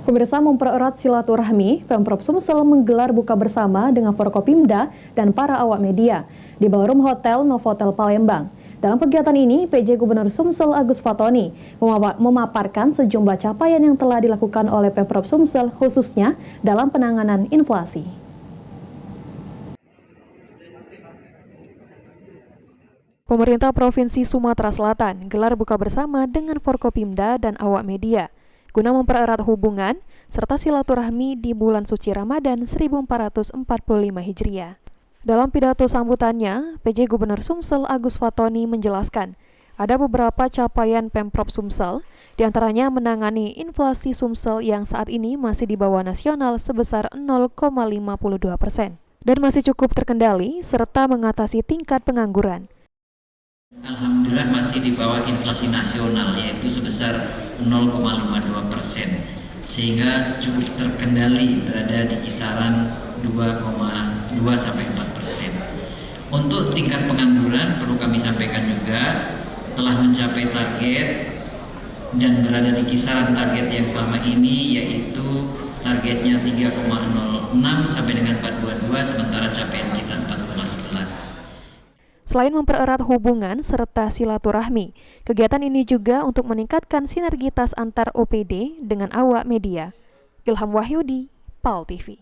Pemirsa, mempererat silaturahmi, Pemprov Sumsel menggelar buka bersama dengan Forkopimda dan para awak media di Ballroom Hotel Novotel Palembang. Dalam kegiatan ini, PJ Gubernur Sumsel Agus Fatoni memaparkan sejumlah capaian yang telah dilakukan oleh Pemprov Sumsel khususnya dalam penanganan inflasi. Pemerintah Provinsi Sumatera Selatan gelar buka bersama dengan Forkopimda dan awak media guna mempererat hubungan serta silaturahmi di bulan suci Ramadan 1445 Hijriah. Dalam pidato sambutannya, PJ Gubernur Sumsel Agus Fatoni menjelaskan ada beberapa capaian Pemprov Sumsel, diantaranya menangani inflasi Sumsel yang saat ini masih di bawah nasional sebesar 0,52% dan masih cukup terkendali serta mengatasi tingkat pengangguran. Alhamdulillah masih di bawah inflasi nasional yaitu sebesar 0,52%, sehingga cukup terkendali berada di kisaran 2,2-4%. Untuk tingkat pengangguran perlu kami sampaikan juga telah mencapai target dan berada di kisaran target yang selama ini, yaitu targetnya 3,06 sampai dengan 4,22, sementara capaian kita 4,11. Selain mempererat hubungan serta silaturahmi, kegiatan ini juga untuk meningkatkan sinergitas antar OPD dengan awak media. Ilham Wahyudi, PAL TV.